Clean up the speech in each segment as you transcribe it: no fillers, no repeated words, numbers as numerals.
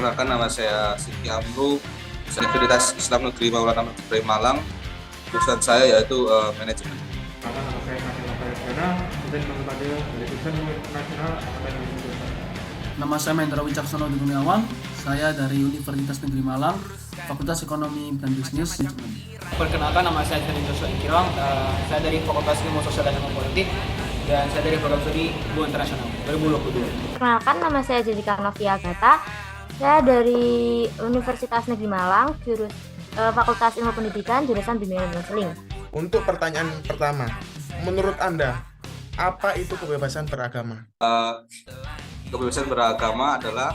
Perkenalkan, nama saya Siti Amru, Universitas Islam Negeri Maulana Merdeka Malang. Jurusan saya yaitu manajemen. Nama saya Nasional Bayangkara, dan Lembaga dari Jurusan Nasional Akademi Indonesia. Nama saya Mahendra Wicaksono Kurniawan, saya dari Universitas Negeri Malang, Fakultas Ekonomi dan Bisnis Manajemen. Perkenalkan, nama saya Zain Joshua Ingkirang, saya dari Fakultas Ilmu Sosial dan Ilmu Politik, dan saya dari Program Studi Hubungan Internasional 2022. Perkenalkan, nama saya Jessica Novia Agatha, saya dari Universitas Negeri Malang, Fakultas Ilmu Pendidikan, jurusan Bimbingan dan Konseling. Untuk pertanyaan pertama, menurut Anda, apa itu kebebasan beragama? Kebebasan beragama adalah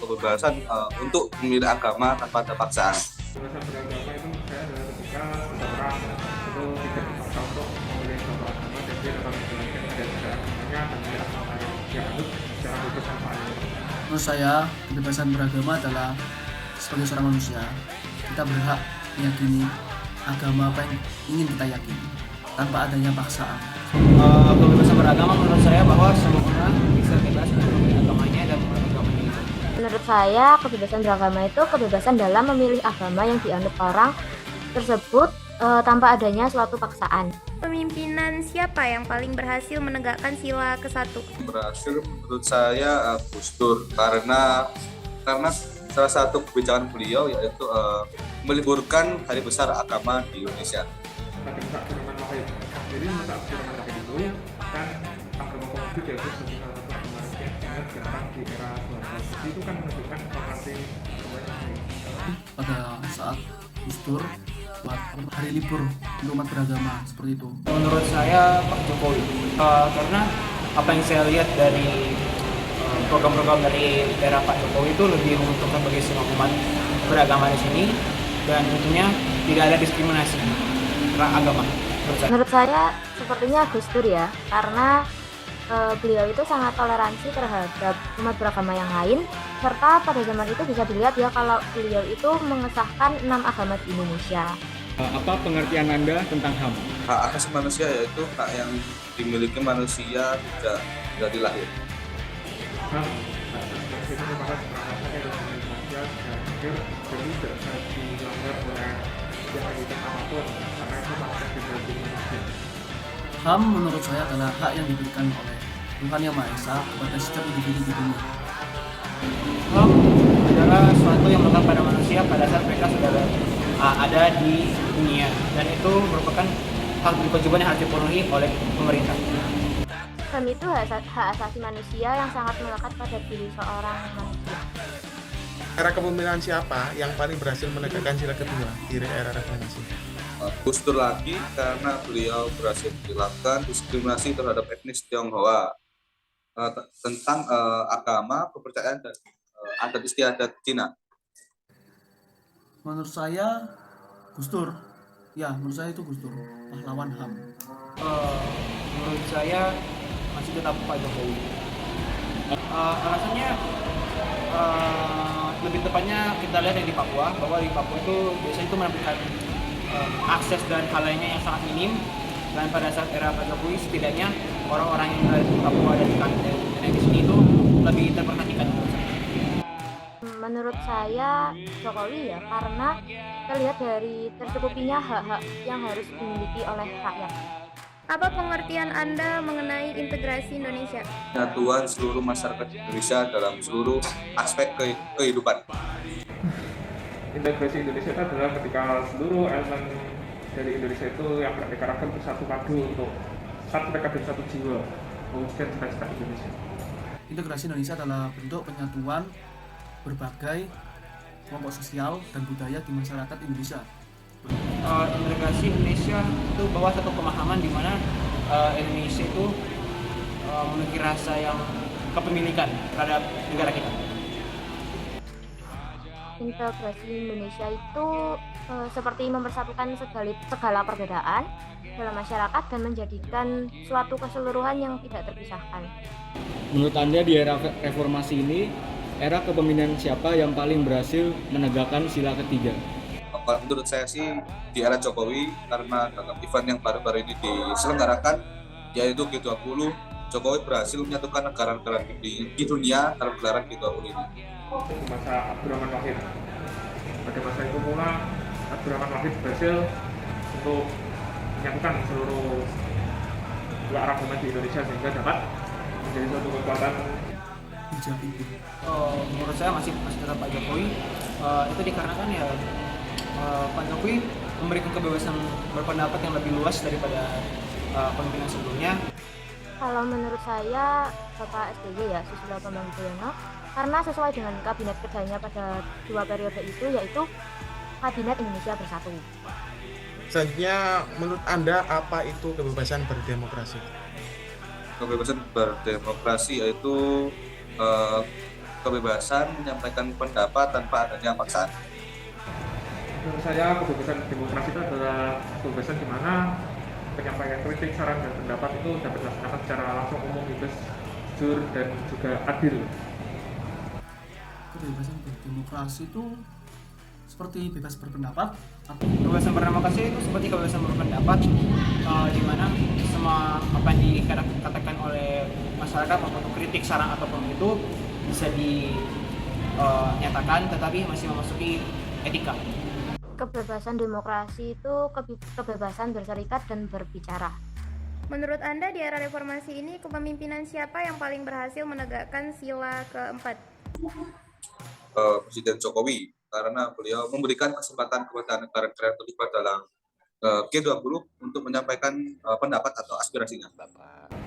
kebebasan untuk memilih agama tanpa ada paksaan. Kebebasan beragama itu saya adalah ketika seseorang itu tidak dipaksa untuk memilih suatu agama dan dia dapat menjalankan ajaran agamanya dan tidak akan dia anut secara bebas tanpa alasan. Menurut saya, kebebasan beragama adalah sebagai seorang manusia, kita berhak meyakini agama apa yang ingin kita yakini tanpa adanya paksaan. Kebebasan beragama menurut saya bahwa semua orang bisa bebas memilih agamanya dan menurut agamanya itu. Menurut saya, kebebasan beragama itu kebebasan dalam memilih agama yang dianut orang tersebut tanpa adanya suatu paksaan. Pemimpinan siapa yang paling berhasil menegakkan sila ke-1? Berhasil menurut saya Gus Dur, karena salah satu kebijakan beliau yaitu meliburkan hari besar agama di Indonesia. Pada saat Abdurrahman Wahid, jadi saat Abdurrahman Wahid itu kan agama Konghucu yaitu sebagai salah satu agama yang sangat jarang di era Soeharto. Jadi itu kan menunjukkan proklamasi agama yang baik. Pada saat Gus Dur buat hari libur untuk umat beragama seperti itu. Menurut saya Pak Jokowi, karena apa yang saya lihat dari program-program dari era Pak Jokowi itu lebih menguntungkan bagi semua umat beragama di sini, dan tentunya tidak ada diskriminasi agama. Menurut saya, sepertinya Gus Dur ya, karena beliau itu sangat toleransi terhadap umat beragama yang lain, serta pada zaman itu bisa dilihat ya kalau beliau itu mengesahkan 6 agama di Indonesia. Apa pengertian Anda tentang HAM? Hak asasi manusia yaitu hak yang dimiliki manusia dari lahir. Nah, itu merupakan perangkatnya yang manusia dan akhir jadi tidak bisa dilanggar oleh yang itu apapun karena itu manusia tidak manusia. HAM menurut saya adalah hak yang diberikan oleh Tuhan Yang Maha Esa kepada setiap individu di dunia. HAM adalah sesuatu yang melekat pada manusia pada saat mereka sudah ada di dunia, dan itu merupakan hak kewajiban yang harus dipenuhi oleh pemerintah. HAM itu hak asasi manusia yang sangat melekat pada diri seorang manusia. Era kepemimpinan siapa yang paling berhasil menegakkan sila kedua di era reformasi? Gus Dur lagi, karena beliau berhasil menghilangkan diskriminasi terhadap etnis Tionghoa tentang agama, kepercayaan, dan adat istiadat Cina. Menurut saya Gus Dur. Ya, menurut saya itu Gus Dur, pahlawan HAM. Menurut saya masih tetap Pak Jokowi. Alasannya lebih tepatnya kita lihat yang di Papua, bahwa di Papua itu biasanya itu menampilkan akses dan hal lainnya yang sangat minim, dan pada saat era Pak Jokowi setidaknya orang-orang yang ada di Papua dan di sini itu lebih terperhatikan. Menurut saya Jokowi ya, karena terlihat dari tercukupinya hak-hak yang harus dimiliki oleh rakyat. Apa pengertian Anda mengenai integrasi Indonesia? Penyatuan seluruh masyarakat Indonesia dalam seluruh aspek kehidupan. Integrasi Indonesia itu adalah ketika seluruh elemen dari Indonesia itu yang beraneka ragam bersatu padu untuk satu mereka dan satu jiwa mewujudkan cita-cita Indonesia. Integrasi Indonesia adalah bentuk penyatuan berbagai kelompok sosial dan budaya di masyarakat Indonesia. Integrasi Indonesia itu bawa satu pemahaman di mana Indonesia itu memiliki rasa yang kepemilikan terhadap negara kita. Integrasi Indonesia itu seperti mempersatukan segala perbedaan dalam masyarakat dan menjadikan suatu keseluruhan yang tidak terpisahkan. Menurut Anda di era reformasi ini, era kepemimpinan siapa yang paling berhasil menegakkan sila ketiga? Menurut saya sih di era Jokowi, karena dalam event yang baru-baru ini diselenggarakan yaitu G20, Jokowi berhasil menyatukan negara-negara di dunia dalam gelaran G20 ini. Di masa Abdurrahman Wahid. Pada masa itu pula Abdurrahman Wahid berhasil untuk menyatukan seluruh dua argumen di Indonesia sehingga dapat menjadi suatu kekuatan. Bijak itu. Menurut saya masih tetap Pak Jokowi. Itu dikarenakan ya Pak Jokowi memberikan kebebasan berpendapat yang lebih luas daripada pemimpinan sebelumnya. Kalau menurut saya Bapak SBY ya, Susilo Bambang Yudhoyono, karena sesuai dengan kabinet kerjanya pada 2 periode itu, yaitu Kabinet Indonesia Bersatu. Selanjutnya, menurut Anda apa itu kebebasan berdemokrasi? Kebebasan berdemokrasi yaitu kebebasan menyampaikan pendapat tanpa adanya paksaan. Menurut saya kebebasan demokrasi itu adalah kebebasan di mana penyampaian kritik, saran, dan pendapat itu dapat dilaksanakan secara langsung, umum, bebas, jujur, dan juga adil. Kebebasan berdemokrasi itu seperti bebas berpendapat. Kebebasan berdemokrasi itu seperti kebebasan berpendapat, di mana semua apa yang dikatakan oleh masyarakat maupun kritik, saran ataupun itu bisa dinyatakan, tetapi masih memasuki etika. Kebebasan demokrasi itu kebebasan berserikat dan berbicara. Menurut Anda di era reformasi ini kepemimpinan siapa yang paling berhasil menegakkan sila keempat? Presiden Jokowi, karena beliau memberikan kesempatan kepada negara-negara terlibat dalam G20 untuk menyampaikan pendapat atau aspirasinya.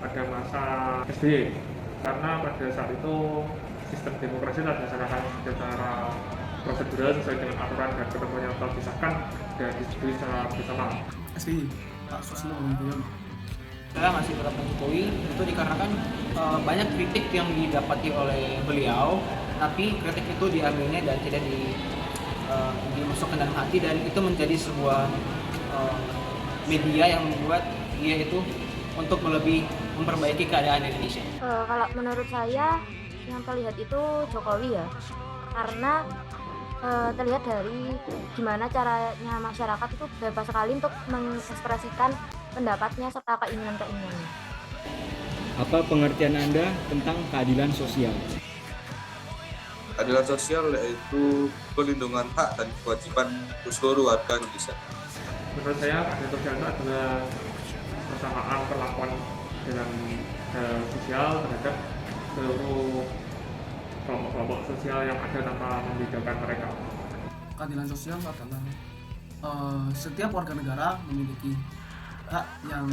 Pada masa SBY, karena pada saat itu sistem demokrasi telah dilaksanakan secara prosedural sesuai dengan aturan dan ketentuan yang telah disahkan dan disetujui secara bersama. SBY, Pak Susilo Bambang Yudhoyono. Saya masih tetap Pak Jokowi, itu dikarenakan banyak kritik yang didapati oleh beliau, tapi kritik itu diambilnya dan tidak dimasukkan dalam hati, dan itu menjadi sebuah media yang membuat dia itu untuk lebih memperbaiki keadaan Indonesia. Kalau menurut saya yang terlihat itu Jokowi ya, karena terlihat dari gimana caranya masyarakat itu bebas sekali untuk mengekspresikan pendapatnya serta keinginan-keinginannya. Apa pengertian Anda tentang keadilan sosial? Keadilan sosial yaitu perlindungan hak dan kewajiban untuk seluruh warga Indonesia. Menurut saya keadilan sosial itu adalah persamaan perlakuan dalam sosial terhadap seluruh kelompok-kelompok sosial yang ada tanpa membedakan mereka. Keadilan sosial adalah setiap warga negara memiliki hak yang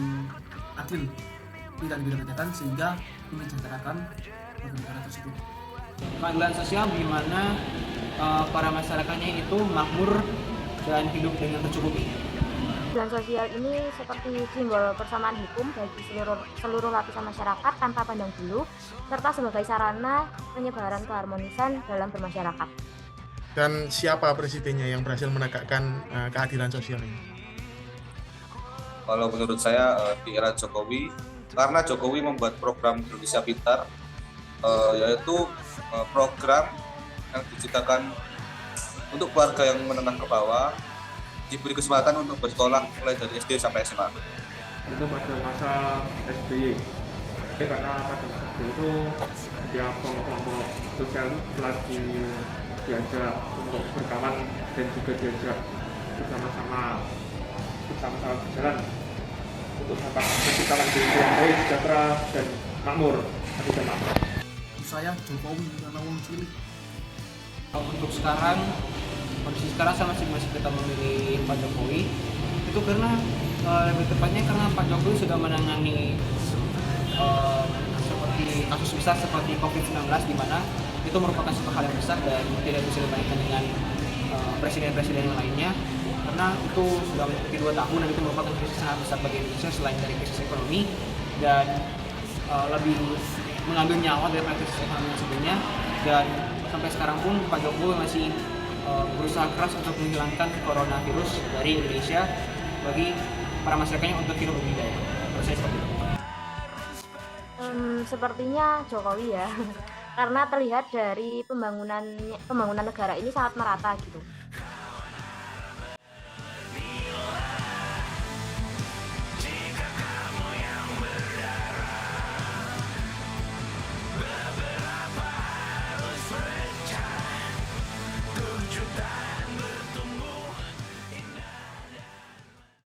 adil, tidak dibeda-bedakan sehingga mensejahterakan warga negara tersebut. Keadilan sosial di mana para masyarakatnya itu makmur dan hidup dengan tercukupi. Keadilan sosial ini seperti simbol persamaan hukum bagi seluruh lapisan masyarakat tanpa pandang bulu, serta sebagai sarana penyebaran keharmonisan dalam bermasyarakat. Dan siapa presidennya yang berhasil menegakkan keadilan sosial ini? Kalau menurut saya di era Jokowi, karena Jokowi membuat program Indonesia Pintar, yaitu program yang diciptakan untuk keluarga yang menengah ke bawah, diberi kesempatan untuk bersekolah mulai dari SD sampai SMA. Itu pada masa SBY. Karena pada masa SBY itu setiap kelompok sosial itu telah diajak untuk berkawan dan juga diajak bersama-sama berjalan untuk menciptakan diri yang baik, sejahtera dan makmur. Saya Jokowi karena wong cilik. Untuk sekarang, kondisi sekarang saya masih tetap memilih Pak Jokowi. Itu karena lebih tepatnya karena Pak Jokowi sudah menangani seperti kasus besar seperti COVID-19, di mana itu merupakan sebuah hal yang besar dan tidak bisa dibandingkan dengan presiden-presiden yang lainnya, karena itu sudah mengikuti 2 tahun dan itu merupakan krisis sangat besar bagi Indonesia selain dari krisis ekonomi, dan lebih mengambil nyawa dari krisis ekonomi sebelumnya. Dan sampai sekarang pun Pak Jokowi masih berusaha keras untuk menghilangkan coronavirus dari Indonesia bagi para masyarakatnya untuk hidup lebih baik. Menurut saya seperti itu. Sepertinya Jokowi ya, karena terlihat dari pembangunan negara ini sangat merata gitu.